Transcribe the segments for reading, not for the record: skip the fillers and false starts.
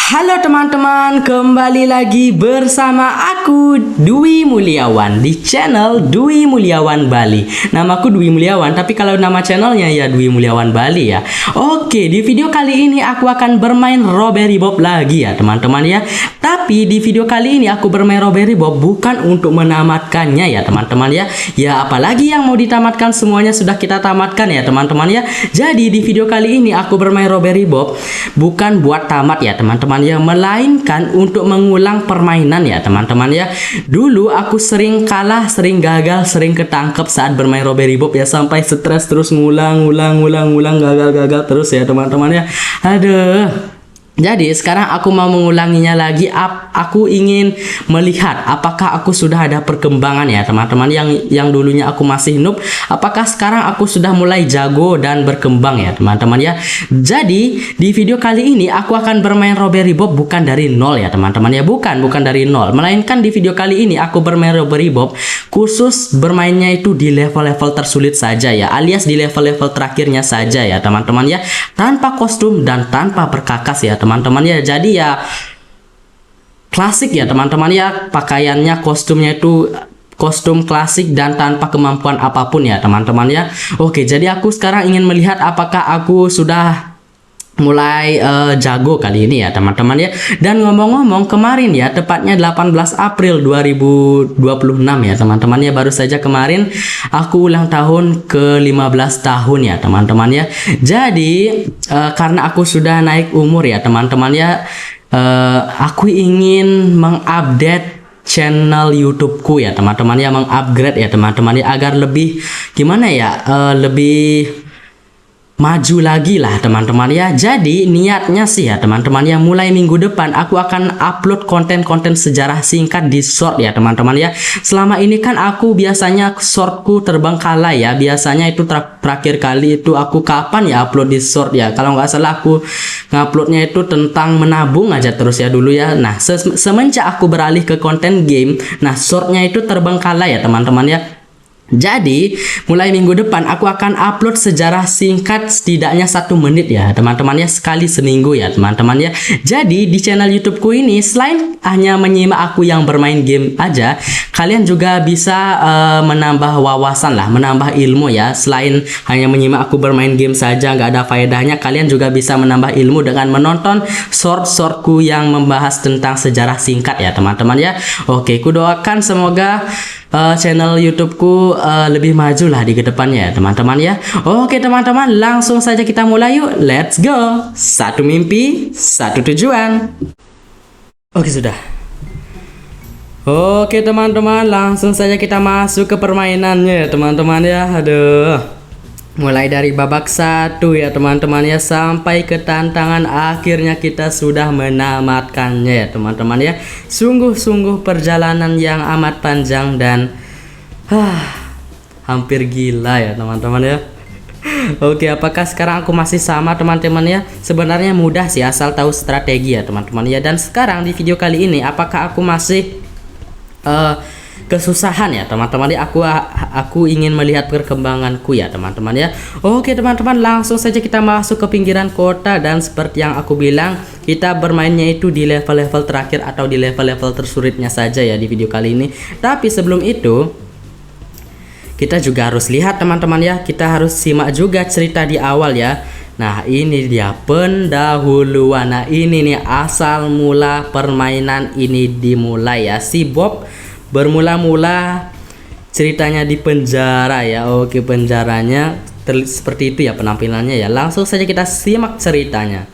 Halo teman-teman, kembali lagi bersama aku Dwi Mulyawan di channel Dwi Mulyawan Bali. Namaku Dwi Mulyawan, tapi kalau nama channelnya ya Dwi Mulyawan Bali ya. Oke, di video kali ini aku akan bermain Robbery Bob lagi ya teman-teman ya. Tapi di video kali ini aku bermain Robbery Bob bukan untuk menamatkannya ya teman-teman ya. Ya apalagi yang mau ditamatkan semuanya sudah kita tamatkan ya teman-teman ya. Jadi di video kali ini aku bermain Robbery Bob bukan buat tamat ya teman-teman ya, melainkan untuk mengulang permainan ya teman-teman ya. Dulu aku sering kalah, sering gagal, sering ketangkep saat bermain Robbery Bob ya, sampai stres terus ngulang gagal terus ya teman-teman ya. Aduh. Jadi sekarang aku mau mengulanginya lagi. Aku ingin melihat apakah aku sudah ada perkembangan ya teman-teman. Yang dulunya aku masih noob, apakah sekarang aku sudah mulai jago dan berkembang ya teman-teman ya. Jadi di video kali ini aku akan bermain Robbery Bob bukan dari nol ya teman-teman ya. Bukan dari nol, melainkan di video kali ini aku bermain Robbery Bob khusus bermainnya itu di level-level tersulit saja ya, alias di level-level terakhirnya saja ya teman-teman ya, tanpa kostum dan tanpa perkakas ya teman-teman ya. Jadi ya klasik ya teman-teman ya, pakaiannya, kostumnya itu kostum klasik dan tanpa kemampuan apapun ya teman-teman ya. Oke, jadi aku sekarang ingin melihat apakah aku sudah mulai jago kali ini ya teman-teman ya. Dan ngomong-ngomong, kemarin ya, tepatnya 18 April 2026 ya teman-teman ya, baru saja kemarin aku ulang tahun ke-15 tahun ya teman-teman ya. Jadi karena aku sudah naik umur ya teman-teman ya, aku ingin mengupdate channel YouTubeku ya teman-teman ya, mengupgrade ya teman-teman ya, agar lebih gimana ya, lebih maju lagi lah teman-teman ya. Jadi niatnya sih ya teman-teman ya, mulai minggu depan aku akan upload konten-konten sejarah singkat di short ya teman-teman ya. Selama ini kan aku biasanya shortku terbengkalai ya, biasanya itu terakhir kali itu aku kapan ya upload di short ya, kalau nggak salah aku nguploadnya itu tentang menabung aja terus ya dulu ya. Nah semenjak aku beralih ke konten game, nah shortnya itu terbengkalai ya teman-teman ya. Jadi mulai minggu depan aku akan upload sejarah singkat setidaknya 1 menit ya teman-teman ya, sekali seminggu ya teman-teman ya. Jadi di channel YouTubeku ini selain hanya menyimak aku yang bermain game aja, kalian juga bisa menambah wawasan lah, menambah ilmu ya. Selain hanya menyimak aku bermain game saja nggak ada faedahnya, kalian juga bisa menambah ilmu dengan menonton short-shortku yang membahas tentang sejarah singkat ya teman-teman ya. Oke, ku doakan semoga channel YouTubeku lebih maju lah di kedepannya ya teman-teman ya. Oke teman-teman, langsung saja kita mulai yuk. Let's go. Satu mimpi, satu tujuan. Oke sudah. Oke teman-teman, langsung saja kita masuk ke permainannya ya teman-teman ya. Aduh. Mulai dari babak 1 ya teman-teman ya, sampai ke tantangan akhirnya kita sudah menamatkannya ya teman-teman ya. Sungguh-sungguh perjalanan yang amat panjang dan hampir gila ya teman-teman ya. Oke, apakah sekarang aku masih sama teman-teman ya? Sebenarnya mudah sih asal tahu strategi ya teman-teman ya. Dan sekarang di video kali ini apakah aku masih kesusahan ya teman-teman ya? Aku ingin melihat perkembanganku ya teman-teman ya. Oke teman-teman, langsung saja kita masuk ke pinggiran kota. Dan seperti yang aku bilang, kita bermainnya itu di level-level terakhir atau di level-level tersulitnya saja ya di video kali ini. Tapi sebelum itu kita juga harus lihat teman-teman ya, kita harus simak juga cerita di awal ya. Nah ini dia pendahuluan. Nah ini nih asal mula permainan ini dimulai ya. Si Bob bermula-mula ceritanya di penjara ya. Oke, penjaranya seperti itu ya penampilannya ya. Langsung saja kita simak ceritanya.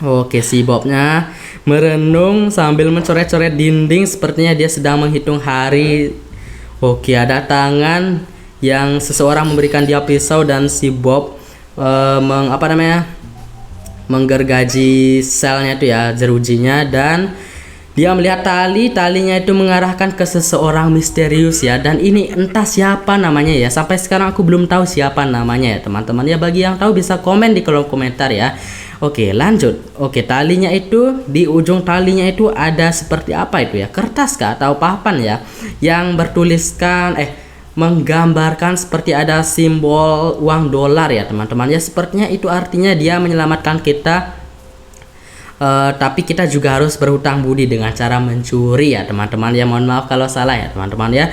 Oke, si Bobnya merenung sambil mencoret-coret dinding, sepertinya dia sedang menghitung hari. Oke, ada tangan yang seseorang memberikan dia pisau dan si Bob menggergaji selnya itu ya, jerujinya, dan dia melihat talinya itu mengarahkan ke seseorang misterius ya. Dan ini entah siapa namanya ya, sampai sekarang aku belum tahu siapa namanya ya teman-teman ya. Bagi yang tahu bisa komen di kolom komentar ya. Oke, lanjut. Oke, talinya itu, di ujung talinya itu ada seperti apa itu ya, kertas kah atau papan ya, yang bertuliskan menggambarkan seperti ada simbol uang dolar ya teman-teman ya. Sepertinya itu artinya dia menyelamatkan kita Tapi kita juga harus berhutang budi dengan cara mencuri ya teman-teman ya. Mohon maaf kalau salah ya teman-teman ya.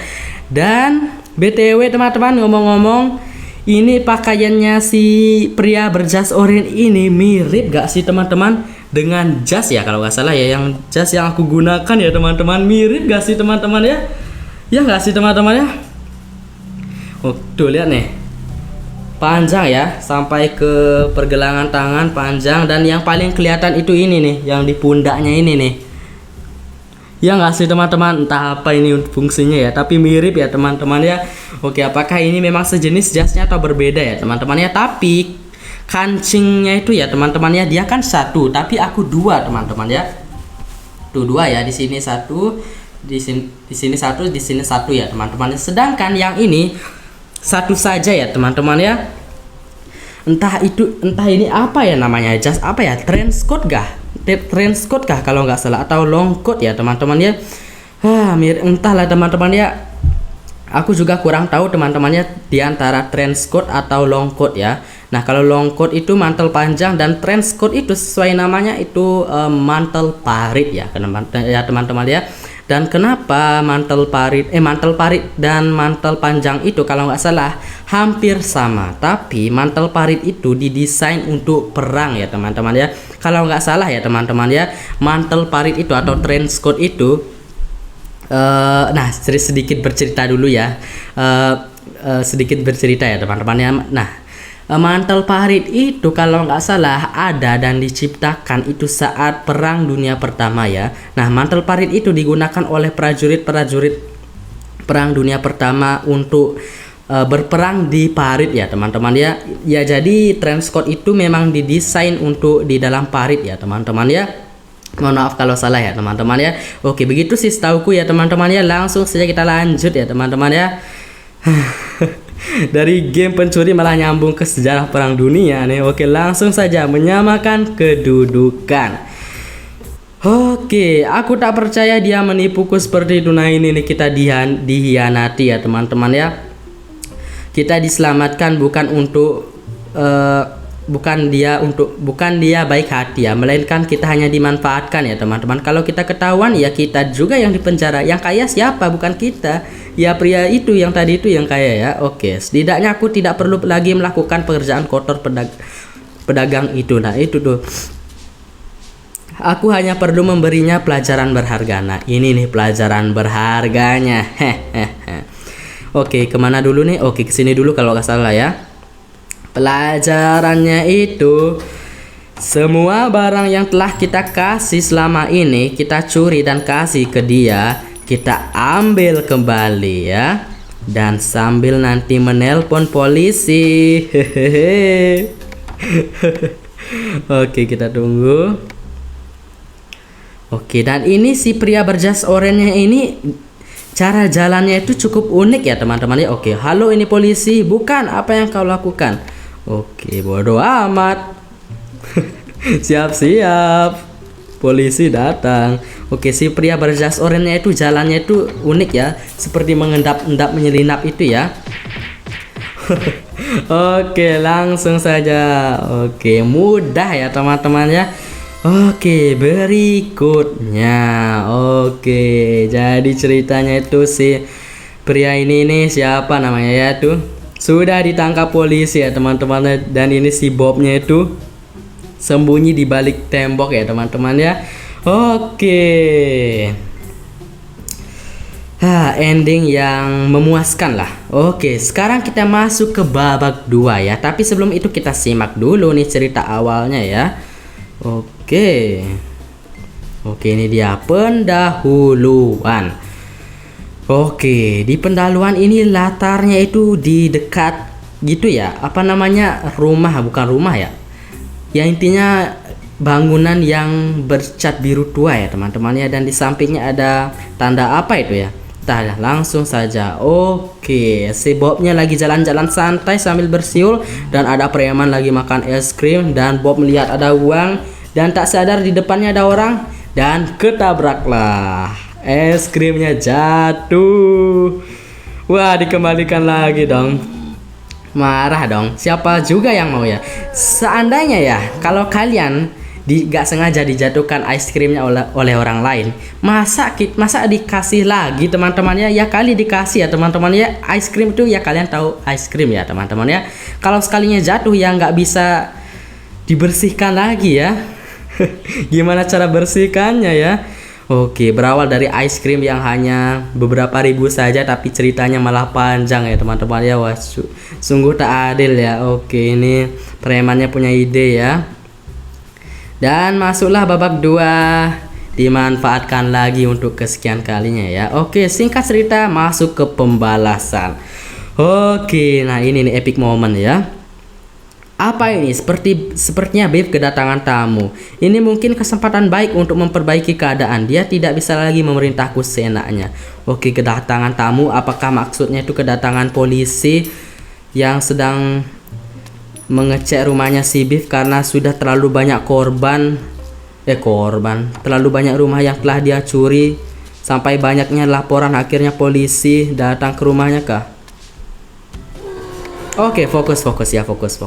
Dan BTW teman-teman, ngomong-ngomong, ini pakaiannya si pria berjas oranye ini mirip gak sih teman-teman dengan jas ya, kalau nggak salah ya, yang jas yang aku gunakan ya teman-teman. Mirip gak sih teman-teman ya? Ya nggak sih teman-teman ya? Oh, tuh lihat nih. Panjang ya, sampai ke pergelangan tangan panjang, dan yang paling kelihatan itu ini nih, yang di pundaknya ini nih. Ya nggak sih teman-teman, entah apa ini fungsinya ya, tapi mirip ya teman-teman ya. Oke, apakah ini memang sejenis jasnya atau berbeda ya teman-teman ya? Tapi kancingnya itu ya teman-teman ya, dia kan satu, tapi aku dua teman-teman ya. Tuh dua ya, di sini satu, di sini satu, di sini satu ya teman-teman. Sedangkan yang ini satu saja ya teman-teman ya. Entah ini apa ya namanya, jas apa ya, trenchcoat kah kalau nggak salah, atau long coat ya teman-teman ya. Entahlah teman-teman ya, aku juga kurang tahu teman-teman ya, di antara trenchcoat atau long coat ya. Nah, kalau long coat itu mantel panjang, dan trenchcoat itu sesuai namanya itu mantel parit ya teman-teman ya. Dan kenapa mantel parit dan mantel panjang itu kalau nggak salah hampir sama, tapi mantel parit itu didesain untuk perang ya teman-teman ya. Kalau nggak salah ya teman-teman ya, mantel parit itu atau trenchcoat itu nah, sedikit bercerita dulu ya. Sedikit bercerita ya teman-teman ya. Nah, mantel parit itu kalau nggak salah ada dan diciptakan itu saat Perang Dunia Pertama ya. Nah, mantel parit itu digunakan oleh prajurit-prajurit Perang Dunia Pertama untuk berperang di parit ya teman-teman ya. Ya, jadi trenchcoat itu memang didesain untuk di dalam parit ya teman-teman ya. Mohon maaf kalau salah ya teman-teman ya. Oke, begitu sih setauku ya teman-teman ya. Langsung saja kita lanjut ya teman-teman ya. Dari game pencuri malah nyambung ke sejarah perang dunia nih. Oke, langsung saja menyamakan kedudukan. Oke, aku tak percaya dia menipuku seperti itu. Nah, ini nih kita dihianati ya teman-teman ya. Kita diselamatkan bukan dia baik hati ya, melainkan kita hanya dimanfaatkan ya teman-teman. Kalau kita ketahuan ya kita juga yang dipenjara. Yang kaya siapa? Bukan kita. Ya, pria itu yang tadi itu yang kaya ya. Oke, setidaknya aku tidak perlu lagi melakukan pekerjaan kotor pedagang itu. Nah, itu tuh. Aku hanya perlu memberinya pelajaran berharga. Nah, ini nih pelajaran berharganya. Oke, kemana dulu nih? Oke, kesini dulu kalau nggak salah ya. Pelajarannya itu, semua barang yang telah kita kasih selama ini, kita curi dan kasih ke dia, kita ambil kembali ya. Dan sambil nanti menelpon polisi. Oke, kita tunggu. Oke, dan ini si pria berjas oranye ini, cara jalannya itu cukup unik ya teman-teman ya. Oke, halo, ini polisi. Bukan, apa yang kau lakukan? Oke, bodoh amat. Siap-siap, polisi datang. Oke, si pria berjas oranye itu jalannya itu unik ya, seperti mengendap-endap menyelinap itu ya. Oke, langsung saja. Oke, mudah ya teman-teman ya. Oke, berikutnya. Oke, jadi ceritanya itu si pria ini nih, siapa namanya ya tuh, sudah ditangkap polisi ya teman-teman. Dan ini si Bobnya itu sembunyi di balik tembok ya teman-teman ya. Oke. Ending yang memuaskan lah. Oke, sekarang kita masuk ke babak 2 ya. Tapi sebelum itu kita simak dulu nih cerita awalnya ya. Oke, ini dia pendahuluan. Oke, di pendahuluan ini latarnya itu di dekat gitu ya. Apa namanya? Bukan rumah ya. Ya, intinya bangunan yang bercat biru tua ya teman-teman ya. Dan di sampingnya ada tanda apa itu ya? Entah, langsung saja. Oke, si Bobnya lagi jalan-jalan santai sambil bersiul, dan ada preman lagi makan es krim, dan Bob melihat ada uang dan tak sadar di depannya ada orang, dan ketabraklah. Es krimnya jatuh. Wah, dikembalikan lagi dong. Marah dong. Siapa juga yang mau ya? Seandainya ya, kalau kalian gak sengaja dijatuhkan es krimnya oleh orang lain, masa dikasih lagi teman-temannya? Ya kali dikasih ya teman-teman ya. Es krim itu ya kalian tahu es krim ya teman-teman ya. Kalau sekalinya jatuh ya nggak bisa dibersihkan lagi ya. Gimana cara bersihkannya ya? Oke, berawal dari es krim yang hanya beberapa ribu saja, tapi ceritanya malah panjang ya teman-teman ya. Wah, sungguh tak adil ya. Oke, ini premannya punya ide ya. Dan masuklah babak 2, dimanfaatkan lagi untuk kesekian kalinya ya. Oke, singkat cerita masuk ke pembalasan. Oke, nah ini nih epic moment ya. Apa ini? Sepertinya Beef kedatangan tamu. Ini mungkin kesempatan baik untuk memperbaiki keadaan. Dia tidak bisa lagi memerintahku seenaknya. Oke, kedatangan tamu. Apakah maksudnya itu kedatangan polisi yang sedang mengecek rumahnya si Beef karena sudah terlalu banyak terlalu banyak rumah yang telah dia curi sampai banyaknya laporan, akhirnya polisi datang ke rumahnya kah? Oke, fokus ya, fokus.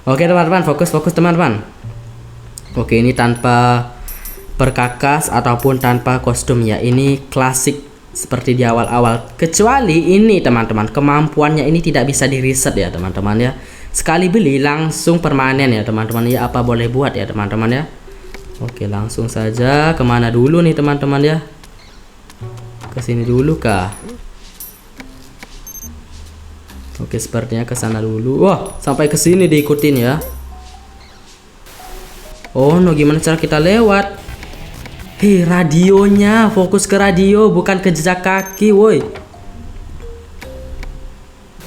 Oke teman-teman, fokus teman-teman. Oke, ini tanpa perkakas ataupun tanpa kostum ya. Ini klasik seperti di awal-awal. Kecuali ini teman-teman, kemampuannya ini tidak bisa di reset ya teman-teman ya. Sekali beli langsung permanen ya teman-teman ya. Apa boleh buat ya teman-teman ya. Oke, langsung saja. Kemana dulu nih teman-teman ya? Kesini dulu kah? Oke, sepertinya ke sana dulu. Wah, sampai ke sini diikutin ya. Oh, no, gimana cara kita lewat? Hei, radionya, fokus ke radio, bukan ke jejak kaki, woi.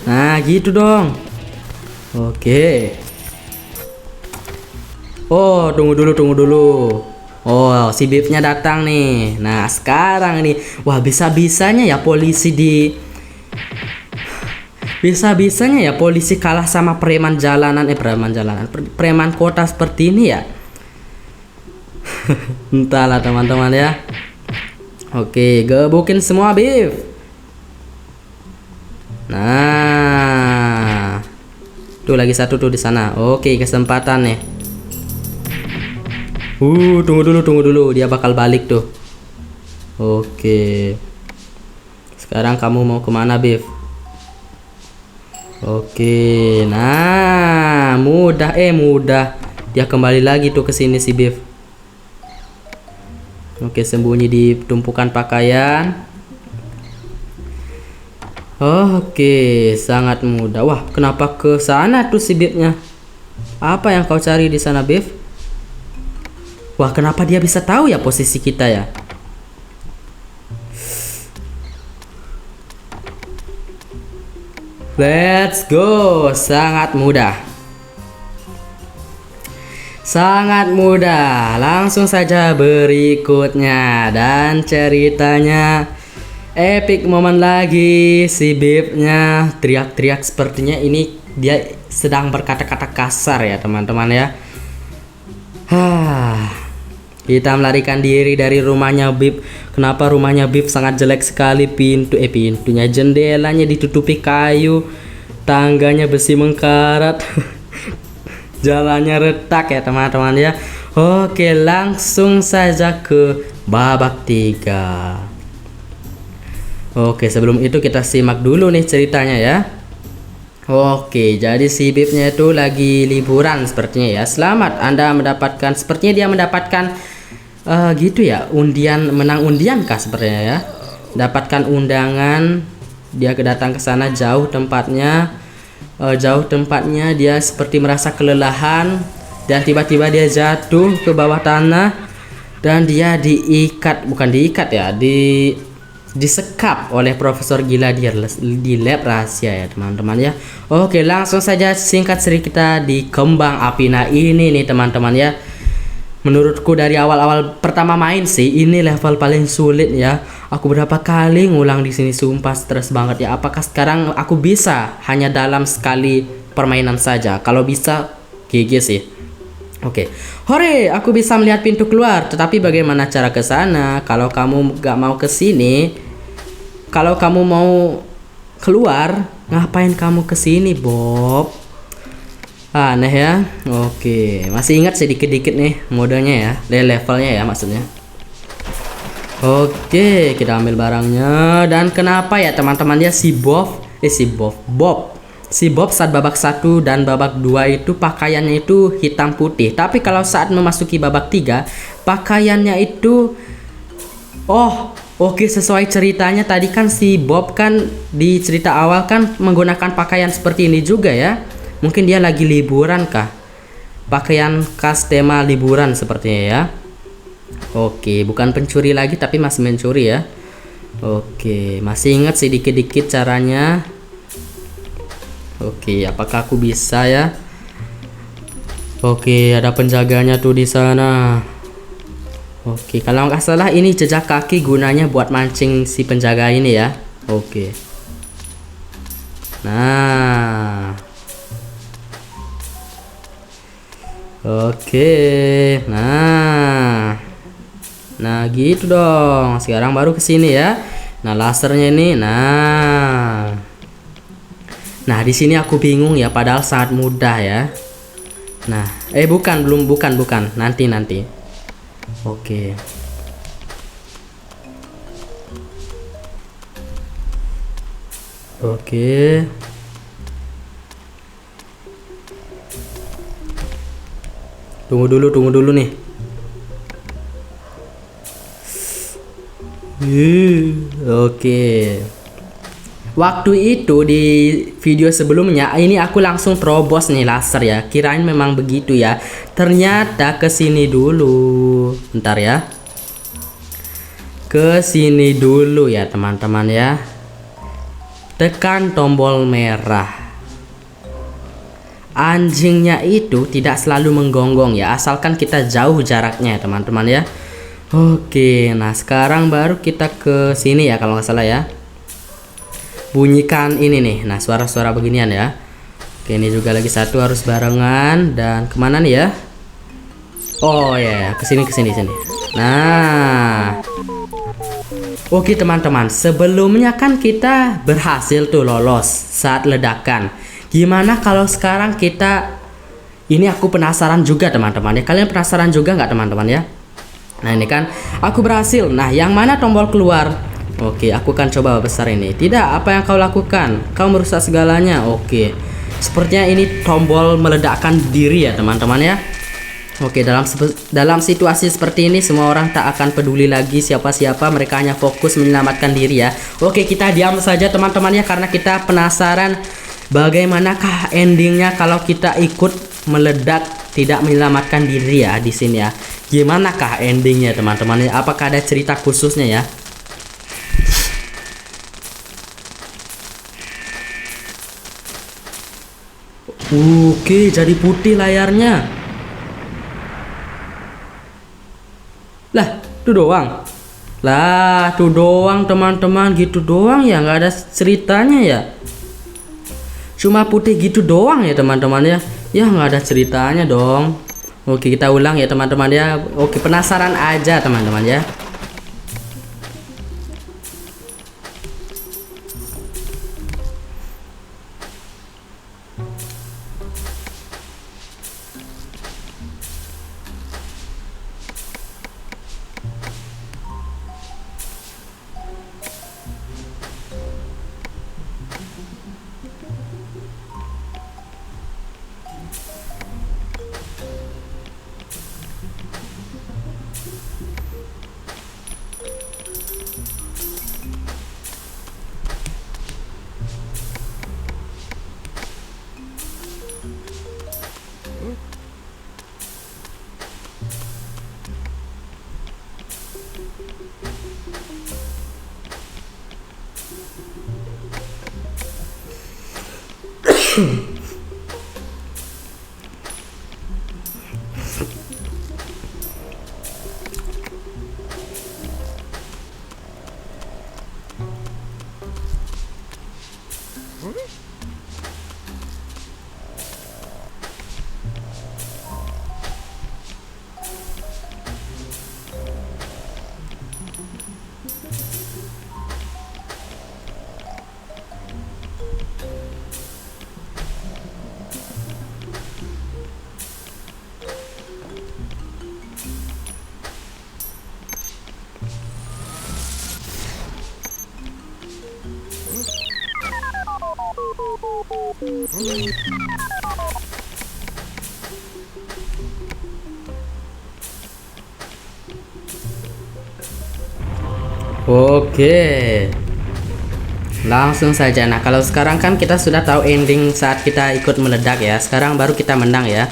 Nah, gitu dong. Oke. Oh, tunggu dulu. Oh, si Beefnya datang nih. Nah, sekarang nih, wah, bisa-bisanya ya polisi kalah sama preman kota seperti ini ya. Entahlah teman-teman ya. Oke, gebukin semua Beef. Nah, tuh lagi satu tuh di sana. Oke, kesempatan nih. Tunggu dulu, dia bakal balik tuh. Oke, sekarang kamu mau kemana Beef? Oke, nah mudah. Dia kembali lagi tuh ke sini si Beef. Oke, sembunyi di tumpukan pakaian. Oke, sangat mudah. Wah, kenapa ke sana tuh si Beefnya? Apa yang kau cari di sana Beef? Wah, kenapa dia bisa tahu ya posisi kita ya? Let's go, sangat mudah. Langsung saja berikutnya. Dan ceritanya epic moment lagi. Si Beefnya teriak-teriak, sepertinya ini dia sedang berkata-kata kasar ya teman-teman ya. Kita melarikan diri dari rumahnya Beef. Kenapa rumahnya Beef sangat jelek sekali? Pintunya, jendelanya ditutupi kayu, tangganya besi mengkarat, jalannya retak ya teman-teman ya. Oke, langsung saja ke babak 3. Oke, sebelum itu kita simak dulu nih ceritanya ya. Oke, jadi si Beefnya itu lagi liburan sepertinya ya. Selamat, Anda mendapatkan, sepertinya dia mendapatkan gitu ya, menang undian kah sepertinya ya. Dapatkan undangan, dia datang ke sana, jauh tempatnya, dia seperti merasa kelelahan dan tiba-tiba dia jatuh ke bawah tanah dan dia disekap oleh Profesor Gila di lab rahasia ya teman-teman ya. Oke, langsung saja singkat cerita di kembang api. Nah, ini nih teman-teman ya. Menurutku dari awal-awal pertama main sih, ini level paling sulit ya. Aku berapa kali ngulang di sini, sumpah stres banget ya. Apakah sekarang aku bisa hanya dalam sekali permainan saja? Kalau bisa, GG sih. Oke, hore, aku bisa melihat pintu keluar. Tetapi bagaimana cara ke sana? Kalau kamu gak mau ke sini, kalau kamu mau keluar, ngapain kamu ke sini, Bob? Aneh ya. Oke, masih ingat sedikit-dikit nih modenya ya, levelnya ya maksudnya. Oke, kita ambil barangnya. Dan kenapa ya teman-teman ya si Bob saat babak 1 dan babak 2 itu pakaiannya itu hitam putih. Tapi kalau saat memasuki babak 3 pakaiannya itu oke, sesuai ceritanya tadi kan si Bob kan di cerita awal kan menggunakan pakaian seperti ini juga ya. Mungkin dia lagi liburan kah? Pakaian khas tema liburan sepertinya ya. Oke, bukan pencuri lagi tapi masih mencuri ya. Oke, masih ingat sih dikit-dikit caranya. Oke, apakah aku bisa ya? Oke, ada penjaganya tuh di sana. Oke, kalau nggak salah ini jejak kaki gunanya buat mancing si penjaga ini ya. Oke. Nah. Oke. Nah, gitu dong. Sekarang baru ke sini ya. Nah, lasernya ini. Nah, di sini aku bingung ya, padahal sangat mudah ya. Nah, bukan. Nanti. Oke. Oke. Tunggu dulu nih. Oke. Waktu itu di video sebelumnya ini aku langsung terobos nih laser ya. Kirain memang begitu ya. Ternyata ke sini dulu. Bentar ya. Ke sini dulu ya teman-teman ya. Tekan tombol merah. Anjingnya itu tidak selalu menggonggong ya, asalkan kita jauh jaraknya teman-teman ya. Oke, nah sekarang baru kita ke sini ya kalau nggak salah ya. Bunyikan ini nih, nah suara-suara beginian ya. Oke, ini juga lagi satu harus barengan. Dan kemana nih ya? Oh ya, kesini. Nah, oke teman-teman, sebelumnya kan kita berhasil tuh lolos saat ledakan. Gimana kalau sekarang ini aku penasaran juga teman-teman ya. Kalian penasaran juga nggak teman-teman ya? Nah ini kan aku berhasil. Nah yang mana tombol keluar? Oke, aku akan coba besar ini. Tidak, apa yang kau lakukan? Kau merusak segalanya. Oke, sepertinya ini tombol meledakkan diri ya teman-teman ya. Oke, dalam situasi seperti ini semua orang tak akan peduli lagi siapa-siapa. Mereka hanya fokus menyelamatkan diri ya. Oke, kita diam saja teman-teman ya, karena kita penasaran bagaimanakah endingnya kalau kita ikut meledak tidak menyelamatkan diri ya di sini ya. Gimanakah endingnya teman-teman ya? Apakah ada cerita khususnya ya? Oke, jadi putih layarnya. Lah, itu doang. Lah, tuh doang teman-teman, gitu doang ya, nggak ada ceritanya ya. Cuma putih gitu doang ya teman-teman ya. Ya nggak ada ceritanya dong. Oke, kita ulang ya teman-teman ya. Oke, penasaran aja teman-teman ya. Oke, langsung saja. Nah, kalau sekarang kan kita sudah tahu ending saat kita ikut meledak ya. Sekarang baru kita menang ya.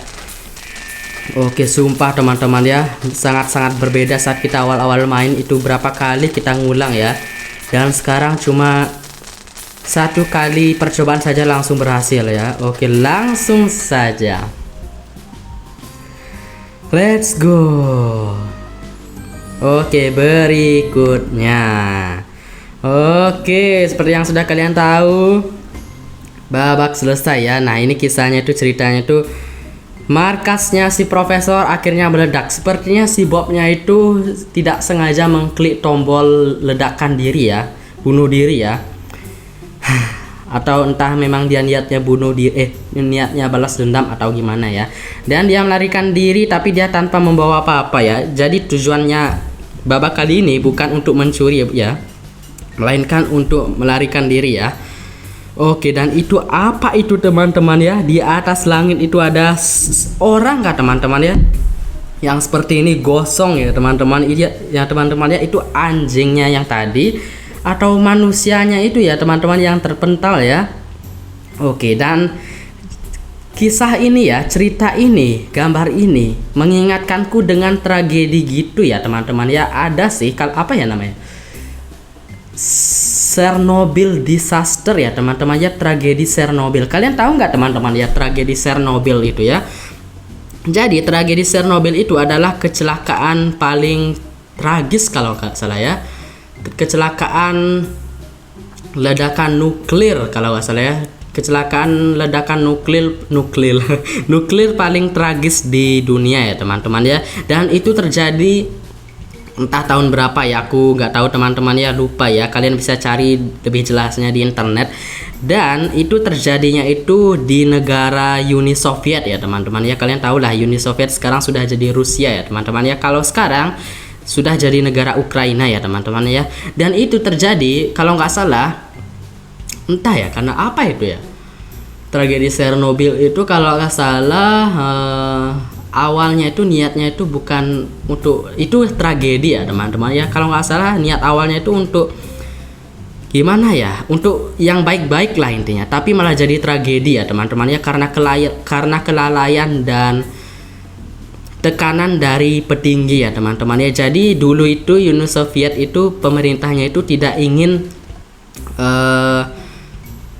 Oke, sumpah teman-teman ya, sangat-sangat berbeda saat kita awal-awal main itu berapa kali kita ngulang ya. Dan sekarang cuma satu kali percobaan saja langsung berhasil ya. Oke, langsung saja. Let's go. Oke, berikutnya. Oke, seperti yang sudah kalian tahu, babak selesai ya. Nah, ini kisahnya itu, ceritanya itu, markasnya si profesor akhirnya meledak. Sepertinya si Bobnya itu tidak sengaja mengklik tombol ledakan diri ya, bunuh diri ya. Atau entah memang dia niatnya bunuh diri, niatnya balas dendam atau gimana ya. Dan dia melarikan diri tapi dia tanpa membawa apa-apa ya. Jadi tujuannya babak kali ini bukan untuk mencuri ya, melainkan untuk melarikan diri ya. Oke, dan itu apa itu teman-teman ya? Di atas langit itu ada orang nggak teman-teman ya? Yang seperti ini gosong ya teman-teman. Ya teman-teman ya, itu anjingnya yang tadi atau manusianya itu ya teman-teman yang terpental ya. Oke, dan kisah ini ya, cerita ini, gambar ini mengingatkanku dengan tragedi gitu ya teman-teman ya. Ada sih kalau apa ya namanya, Chernobyl disaster ya teman-teman ya, tragedi Chernobyl. Kalian tahu nggak teman-teman ya tragedi Chernobyl itu ya? Jadi tragedi Chernobyl itu adalah kecelakaan paling tragis kalau nggak salah ya. Kecelakaan ledakan nuklir kalau nggak salah ya. Kecelakaan ledakan nuklir paling tragis di dunia ya teman-teman ya. Dan itu terjadi entah tahun berapa ya, aku nggak tahu teman-teman ya, lupa ya. Kalian bisa cari lebih jelasnya di internet. Dan itu terjadinya itu di negara Uni Soviet ya teman-teman ya. Kalian tahu lah Uni Soviet sekarang sudah jadi Rusia ya teman-teman ya. Kalau sekarang sudah jadi negara Ukraina ya teman-teman ya. Dan itu terjadi kalau nggak salah, entah ya karena apa itu ya, tragedi Chernobyl itu kalau nggak salah awalnya itu niatnya itu bukan untuk itu tragedi ya teman-teman ya. Kalau nggak salah niat awalnya itu untuk gimana ya, untuk yang baik-baik lah intinya, tapi malah jadi tragedi ya teman-teman ya, karena kelalaian dan tekanan dari petinggi ya teman-teman ya. Jadi dulu itu Uni Soviet itu pemerintahnya itu tidak ingin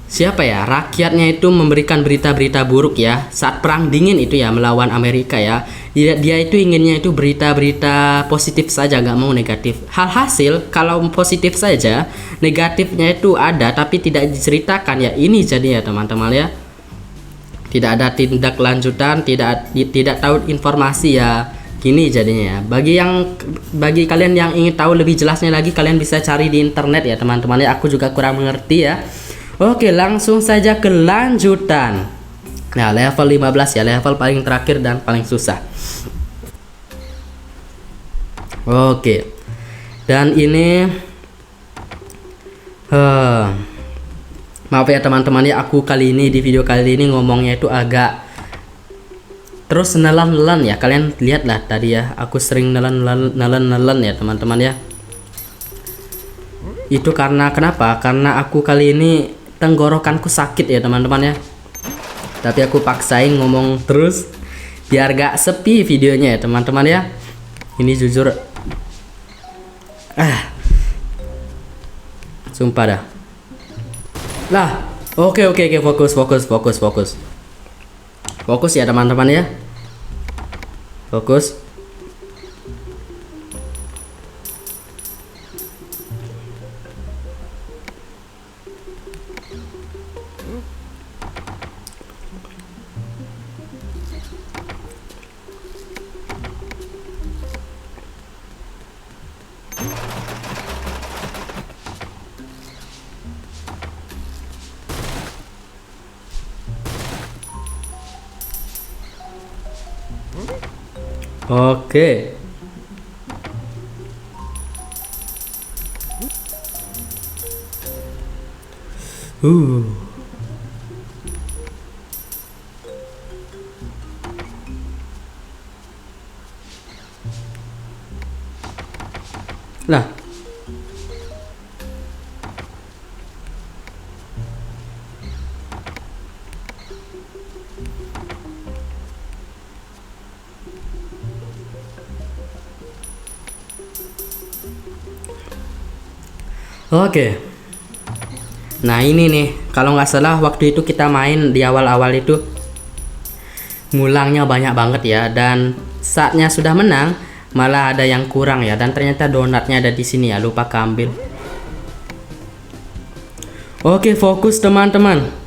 rakyatnya itu memberikan berita-berita buruk ya saat perang dingin itu ya melawan Amerika ya. Dia itu inginnya itu berita-berita positif saja, nggak mau negatif. Hasil kalau positif saja, negatifnya itu ada tapi tidak diceritakan ya. Ini jadi ya teman-teman ya, tidak ada tindak lanjutan, tidak tahu informasi ya. Gini jadinya ya. Bagi kalian yang ingin tahu lebih jelasnya lagi, kalian bisa cari di internet ya teman-teman ya. Aku juga kurang mengerti ya. Oke, langsung saja ke lanjutan. Nah, level 15 ya, level paling terakhir dan paling susah. Oke. Dan ini maaf ya teman-teman ya, aku kali ini di video kali ini ngomongnya itu agak terus nelan-nelan ya. Kalian lihat lah tadi ya, aku sering nelan ya teman-teman ya. Itu karena kenapa? Karena aku kali ini tenggorokanku sakit ya teman-teman ya. Tapi aku paksain ngomong terus biar gak sepi videonya ya teman-teman ya. Ini jujur sumpah dah. Lah, oke, fokus ya teman-teman ya. Fokus. Oke. Lah. Oke. Nah ini nih, kalau nggak salah waktu itu kita main di awal-awal itu ngulangnya banyak banget ya, dan saatnya sudah menang malah ada yang kurang ya, dan ternyata donatnya ada di sini ya, lupa keambil. Oke, fokus teman-teman.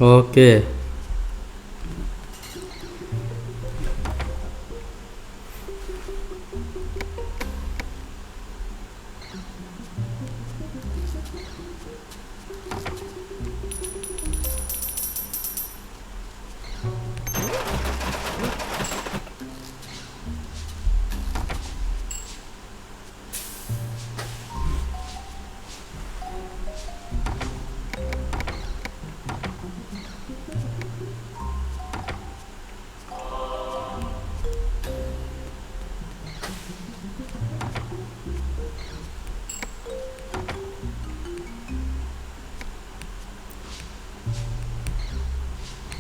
Oke.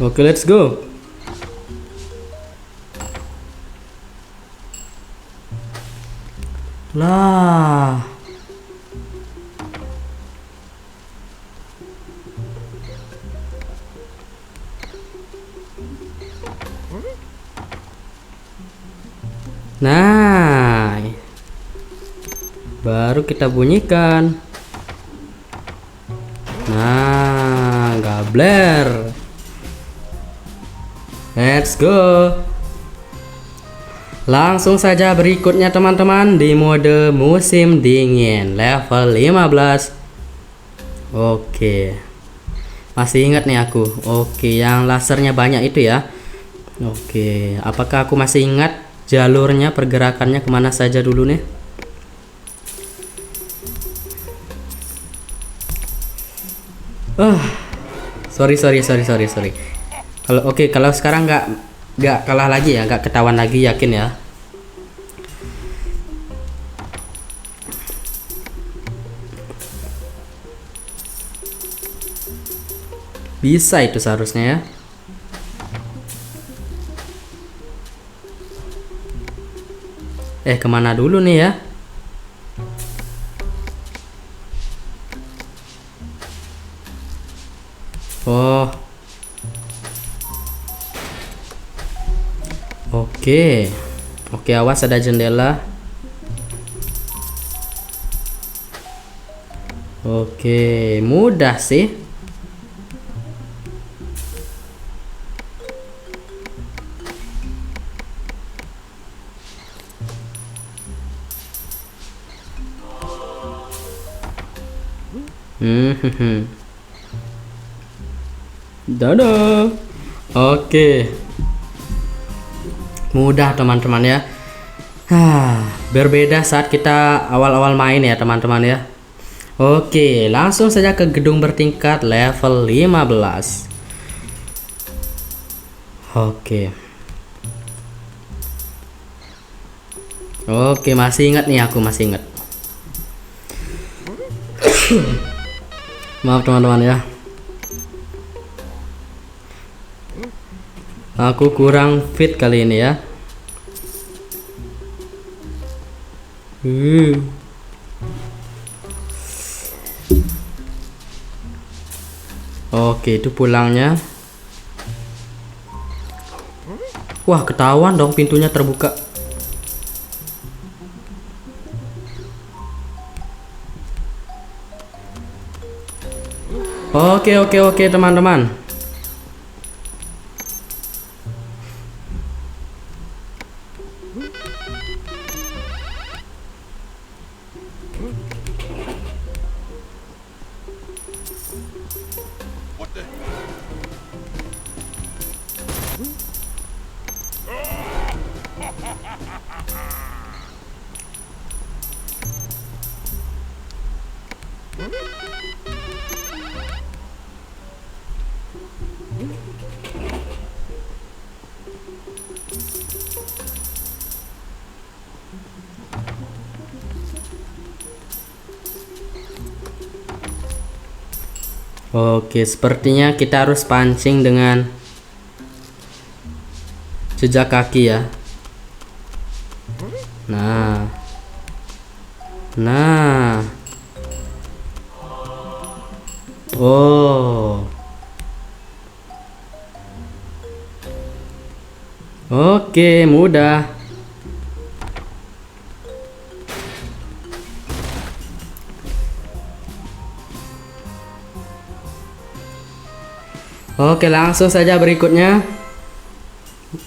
Oke, let's go. Lah. Nah, baru kita bunyikan. Nah, gabler. Let's go. Langsung saja berikutnya teman-teman, di mode musim dingin level 15. Oke. Masih ingat nih aku. Oke, yang lasernya banyak itu ya. Oke, apakah aku masih ingat jalurnya, pergerakannya kemana saja dulu nih? Sorry. Kalau sekarang nggak kalah lagi ya, nggak ketahuan lagi, yakin ya. Bisa itu seharusnya ya. Kemana dulu nih ya? Oh, oke. Oke, awas ada jendela. Oke, mudah sih. Dadah. Oke. Mudah teman-teman ya. Berbeda saat kita awal-awal main ya teman-teman ya. Oke, langsung saja ke gedung bertingkat level 15. Oke. Oke, masih ingat nih, aku masih ingat. Maaf teman-teman ya. Aku kurang fit kali ini ya. Oke, itu pulangnya. Wah, ketahuan dong pintunya terbuka. Oke teman-teman. Oke, sepertinya kita harus pancing dengan jejak kaki ya. Nah. Oh. Oke, mudah. Oke, langsung saja berikutnya.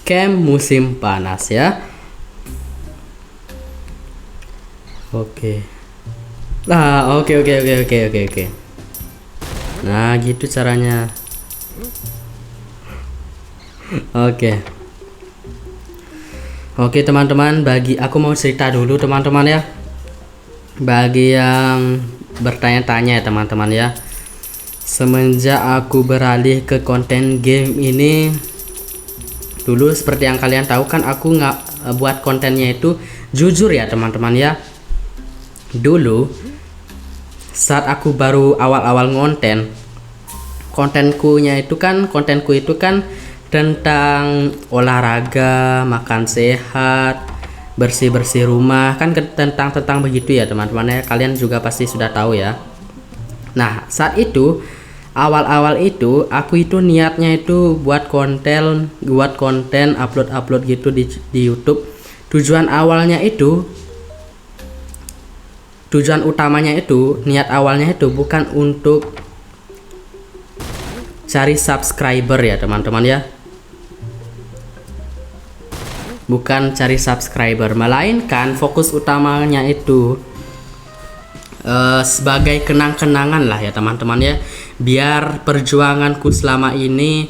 Camp musim panas ya. Oke. Nah, oke. Nah, gitu caranya. Oke. Oke, teman-teman, aku mau cerita dulu teman-teman ya. Bagi yang bertanya-tanya ya teman-teman ya. Semenjak aku beralih ke konten game ini, dulu seperti yang kalian tahu kan aku nggak buat kontennya itu jujur ya teman-teman ya. Dulu saat aku baru awal-awal kontenku itu kan tentang olahraga, makan sehat, bersih-bersih rumah, kan tentang begitu ya teman-teman ya. Kalian juga pasti sudah tahu ya. Nah, saat itu awal-awal itu aku itu niatnya itu buat konten upload gitu di YouTube. Tujuan utamanya itu, niat awalnya itu bukan untuk cari subscriber ya teman-teman ya. Bukan cari subscriber, melainkan fokus utamanya itu sebagai kenang-kenangan lah ya teman-teman ya, biar perjuanganku selama ini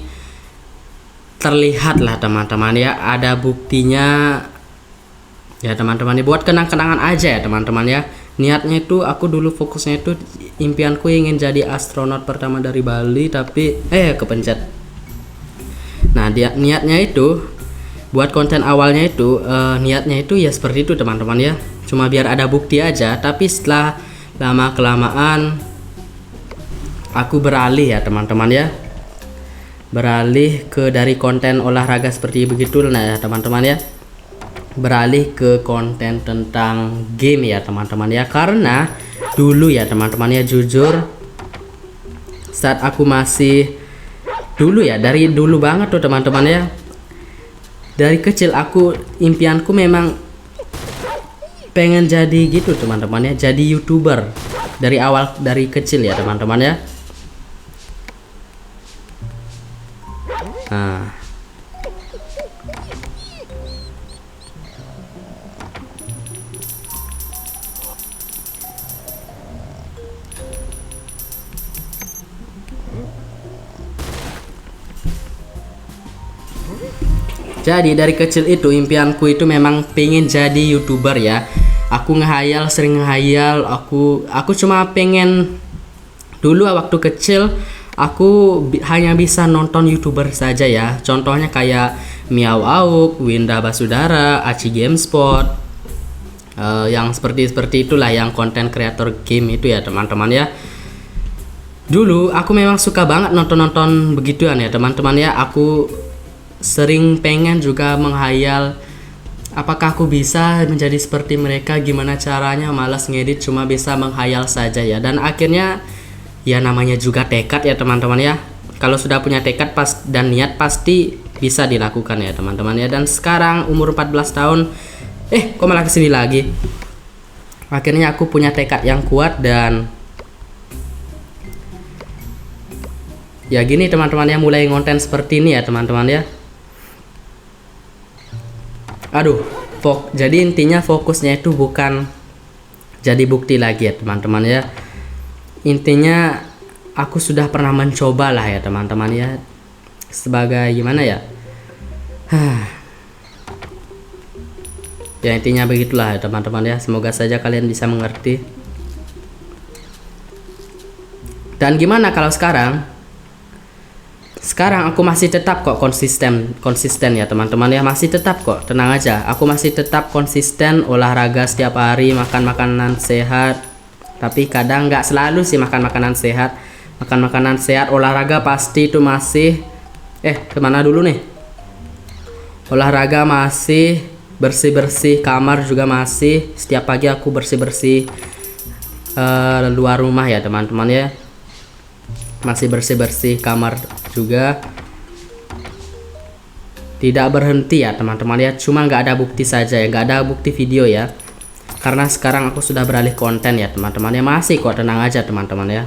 terlihat lah teman-teman ya, ada buktinya ya teman-teman ya, buat kenang-kenangan aja ya teman-teman ya. Niatnya itu aku dulu fokusnya itu impianku ingin jadi astronot pertama dari Bali, tapi kepencet. Nah, niatnya itu buat konten awalnya itu niatnya itu ya seperti itu teman-teman ya, cuma biar ada bukti aja. Tapi setelah lama kelamaan aku beralih ya teman-teman ya, beralih ke dari konten olahraga seperti begitu nah ya teman-teman ya. beralih ke konten tentang game ya teman-teman ya. Karena dulu ya teman-teman ya, jujur saat aku masih dulu ya, dari dulu banget tuh teman-teman ya, dari kecil aku impianku memang pengen jadi gitu teman-teman ya, jadi YouTuber dari awal, dari kecil ya teman-teman ya. Nah, jadi dari kecil itu impianku itu memang pengen jadi YouTuber ya. Aku ngehayal, sering ngehayal, aku cuma pengen dulu waktu kecil aku hanya bisa nonton YouTuber saja ya. Contohnya kayak Miao Auk, Winda Basudara, Aci Gamespot, yang seperti itulah, yang konten kreator game itu ya teman-teman ya. Dulu aku memang suka banget nonton begituan ya teman-teman ya. Aku sering pengen juga menghayal apakah aku bisa menjadi seperti mereka, gimana caranya, malas ngedit, cuma bisa menghayal saja ya. Dan akhirnya ya namanya juga tekad ya teman-teman ya. Kalau sudah punya tekad dan niat pasti bisa dilakukan ya teman-teman ya. Dan sekarang umur 14 tahun, kok malah kesini lagi. Akhirnya aku punya tekad yang kuat dan ya gini teman-teman ya, mulai ngonten seperti ini ya teman-teman ya. Aduh, jadi intinya fokusnya itu bukan jadi bukti lagi ya teman-teman ya. Intinya aku sudah pernah mencoba lah ya teman-teman ya. Sebagai gimana ya? Ya intinya begitulah ya teman-teman ya. Semoga saja kalian bisa mengerti. Dan gimana kalau sekarang aku masih tetap kok konsisten ya teman-teman ya, masih tetap kok, tenang aja, aku masih tetap konsisten olahraga setiap hari, makan makanan sehat. Tapi kadang nggak selalu sih makan makanan sehat, olahraga pasti itu masih kemana dulu nih, olahraga masih, bersih kamar juga masih, setiap pagi aku bersih luar rumah ya teman-teman ya, masih bersih kamar juga, tidak berhenti ya teman-teman ya. Cuma nggak ada bukti saja ya, nggak ada bukti video ya, karena sekarang aku sudah beralih konten ya teman-teman ya. Masih kok, tenang aja teman-teman ya.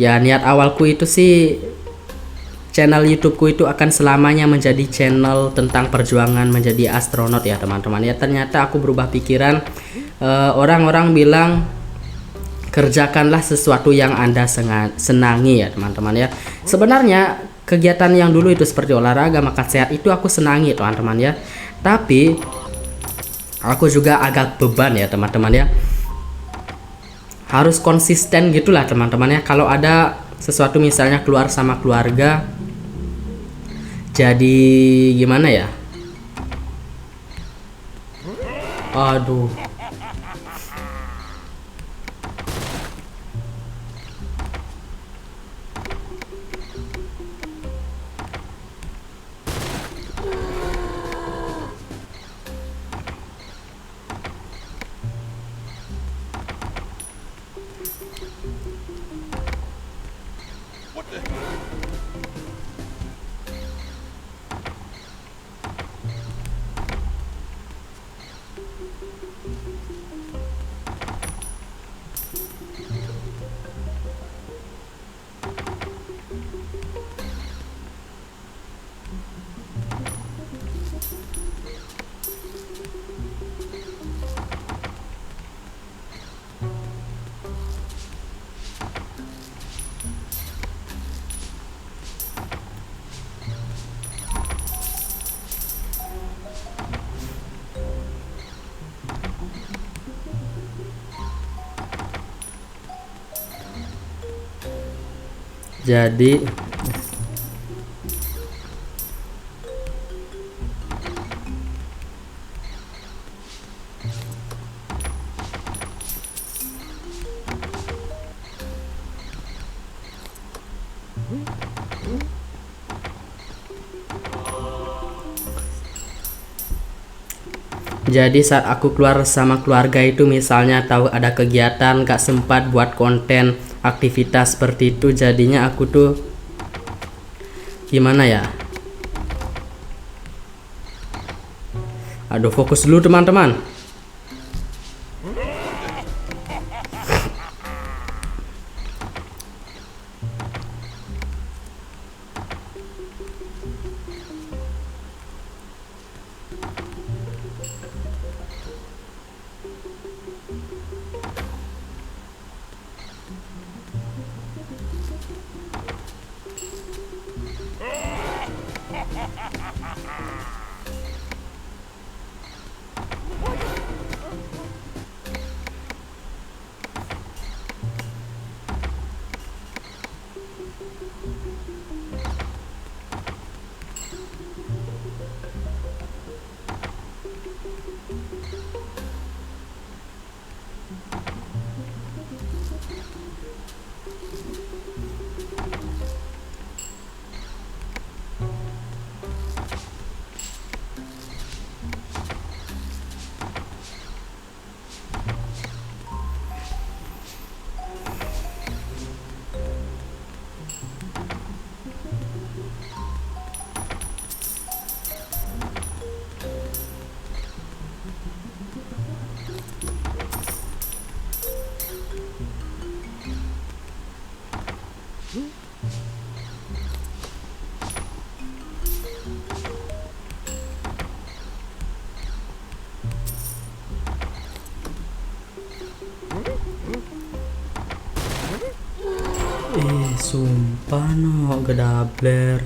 Ya niat awalku itu sih channel YouTubeku itu akan selamanya menjadi channel tentang perjuangan menjadi astronot ya teman-teman ya. Ternyata aku berubah pikiran. Orang-orang bilang kerjakanlah sesuatu yang Anda senangi ya teman-teman ya. Sebenarnya kegiatan yang dulu itu seperti olahraga, makan sehat itu aku senangi teman-teman ya. Tapi aku juga agak beban ya teman-teman ya. Harus konsisten gitulah teman-teman ya. Kalau ada sesuatu misalnya keluar sama keluarga, jadi gimana ya? Aduh. Jadi Jadi saat aku keluar sama keluarga itu, misalnya tahu ada kegiatan gak sempat buat konten aktivitas seperti itu, jadinya aku tuh gimana ya, aduh fokus dulu teman-teman. Sumpah no gedabler.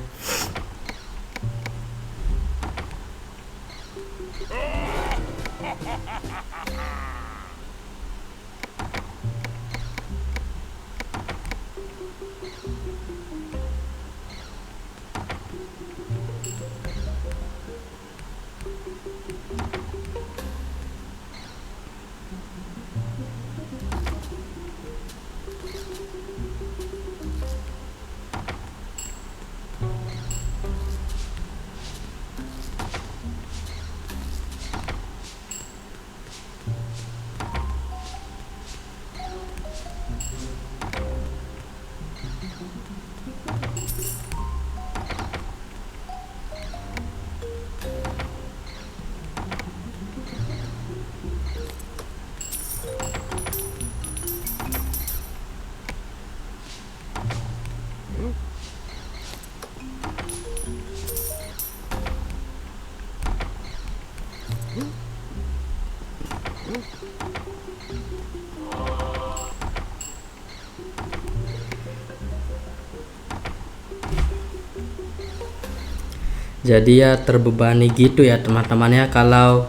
Jadi ya terbebani gitu ya teman-teman ya, kalau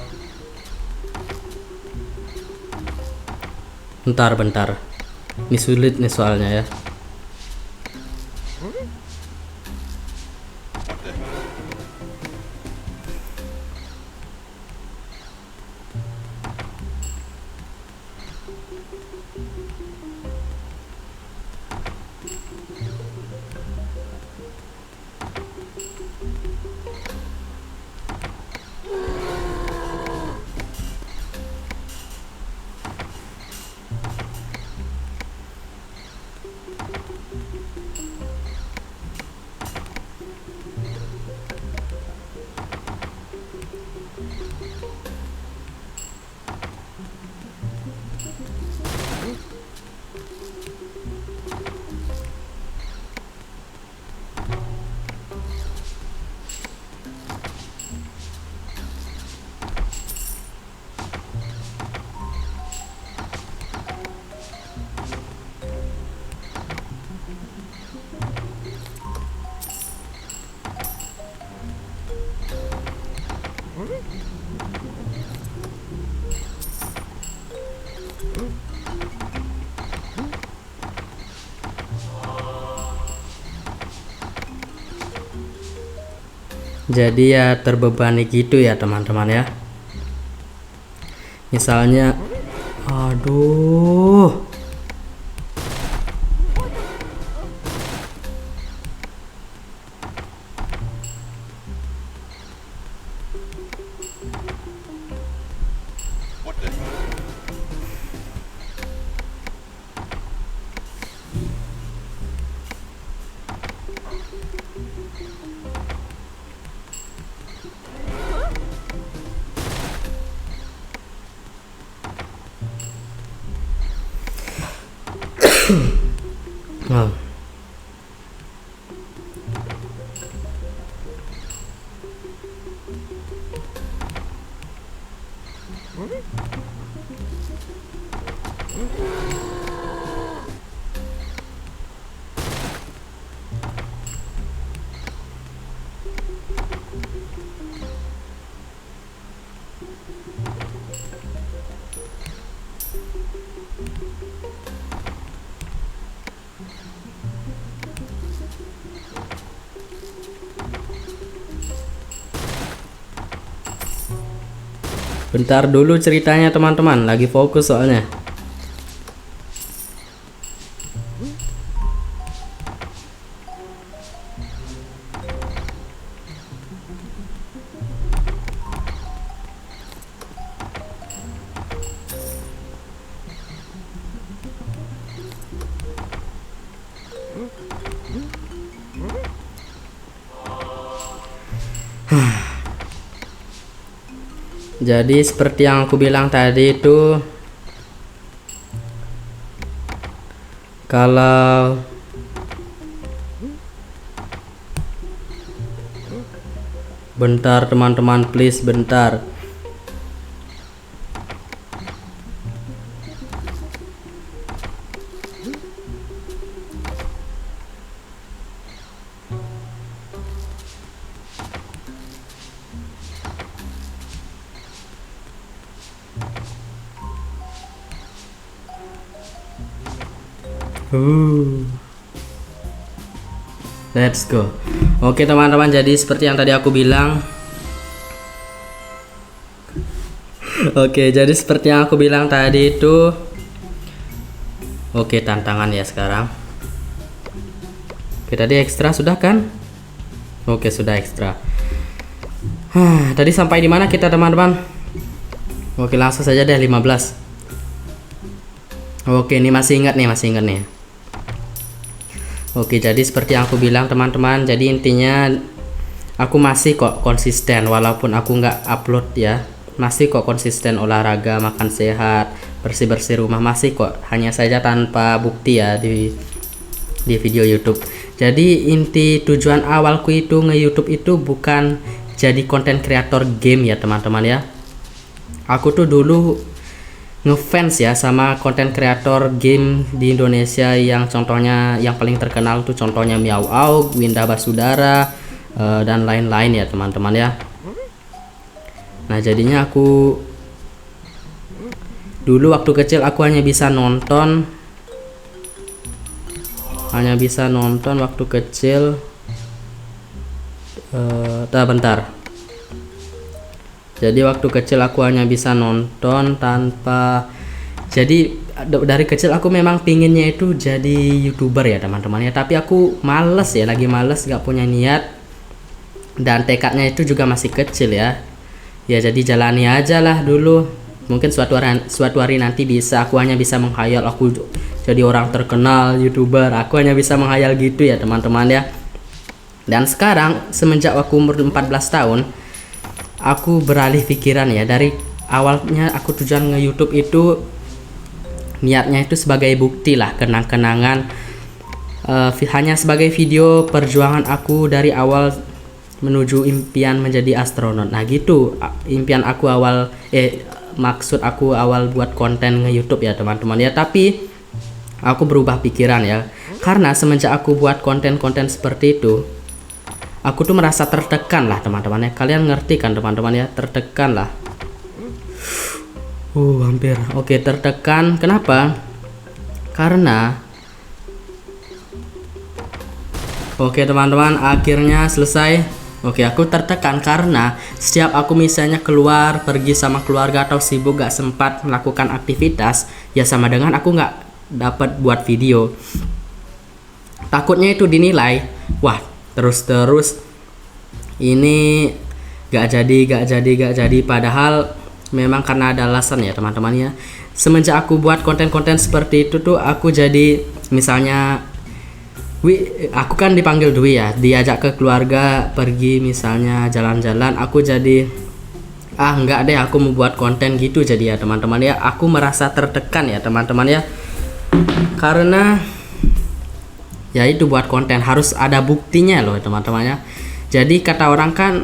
bentar ini sulit nih soalnya ya. Jadi ya terbebani gitu ya teman-teman ya. Misalnya aduh, Oh. Bentar dulu ceritanya teman-teman, lagi fokus soalnya. Jadi seperti yang aku bilang tadi itu, kalau bentar teman-teman, please bentar. Let's go. Oke teman-teman, jadi seperti yang tadi aku bilang. Oke, jadi seperti yang aku bilang tadi itu. Oke, tantangan ya sekarang. Oke, tadi ekstra sudah kan? Oke, sudah ekstra. Tadi sampai di mana kita teman-teman? Oke, langsung saja deh 15. Oke, ini masih ingat nih. Oke, jadi seperti yang aku bilang teman-teman, jadi intinya aku masih kok konsisten walaupun aku nggak upload ya, masih kok konsisten olahraga, makan sehat, bersih-bersih rumah, masih kok, hanya saja tanpa bukti ya di video YouTube. Jadi inti tujuan awalku itu nge-YouTube itu bukan jadi konten kreator game ya teman-teman ya. Aku tuh dulu ngefans ya sama konten kreator game di Indonesia, yang contohnya yang paling terkenal tuh contohnya Miao Aug, Winda Basudara, dan lain-lain ya teman-teman ya. Nah jadinya aku dulu waktu kecil aku hanya bisa nonton waktu kecil. Bentar. Jadi waktu kecil aku hanya bisa nonton tanpa. Jadi dari kecil aku memang pinginnya itu jadi YouTuber ya teman-teman ya. Tapi aku males ya, lagi males, gak punya niat. Dan tekadnya itu juga masih kecil ya. Ya jadi jalani aja lah dulu. Mungkin suatu hari nanti bisa. Aku hanya bisa menghayal aku jadi orang terkenal YouTuber. Aku hanya bisa menghayal gitu ya teman-teman ya. Dan sekarang semenjak aku umur 14 tahun, aku beralih pikiran ya. Dari awalnya aku tujuan nge-YouTube itu niatnya itu sebagai bukti lah, kenang-kenangan, hanya sebagai video perjuangan aku dari awal menuju impian menjadi astronot. Nah gitu impian aku awal, maksud aku awal buat konten nge-YouTube ya teman-teman ya. Tapi aku berubah pikiran ya, karena semenjak aku buat konten-konten seperti itu, aku tuh merasa tertekan lah teman-teman ya. Kalian ngerti kan teman-teman ya, tertekan lah. Hampir. Oke, tertekan. Kenapa? Karena oke teman-teman, akhirnya selesai. Oke, aku tertekan karena setiap aku misalnya keluar, pergi sama keluarga atau sibuk gak sempat melakukan aktivitas, ya sama dengan aku gak dapat buat video. Takutnya itu dinilai, wah terus ini gak jadi, padahal memang karena ada alasan ya teman-teman ya. Semenjak aku buat konten-konten seperti itu tuh aku jadi, misalnya aku kan dipanggil Dwi ya, diajak ke keluarga pergi misalnya jalan-jalan, aku jadi enggak deh, aku mau buat konten gitu. Jadi ya teman-teman ya, aku merasa tertekan ya teman-teman ya, karena ya itu buat konten, harus ada buktinya loh teman-teman ya. Jadi kata orang kan,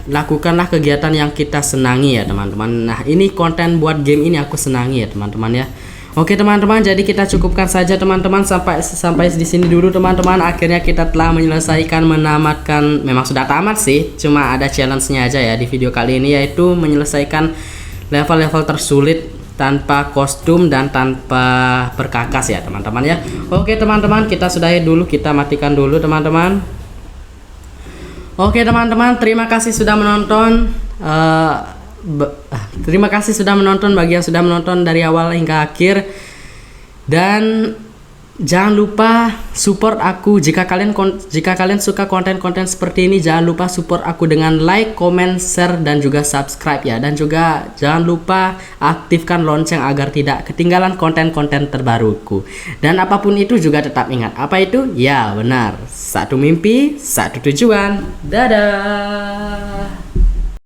lakukanlah kegiatan yang kita senangi ya teman-teman. Nah ini konten buat game ini aku senangi ya teman-teman ya. Oke teman-teman, jadi kita cukupkan saja teman-teman, sampai di sini dulu teman-teman. Akhirnya kita telah menyelesaikan, menamatkan, memang sudah tamat sih, cuma ada challenge-nya aja ya di video kali ini, yaitu menyelesaikan level-level tersulit tanpa kostum dan tanpa perkakas ya teman-teman ya. Oke teman-teman, kita sudahi dulu, kita matikan dulu teman-teman. Oke teman-teman, terima kasih sudah menonton. Terima kasih sudah menonton, bagi yang sudah menonton dari awal hingga akhir. Dan jangan lupa support aku, jika kalian suka konten-konten seperti ini, jangan lupa support aku dengan like, comment, share, dan juga subscribe ya. Dan juga jangan lupa aktifkan lonceng agar tidak ketinggalan konten-konten terbaruku. Dan apapun itu juga tetap ingat, apa itu? Ya benar, satu mimpi, satu tujuan. Dadah.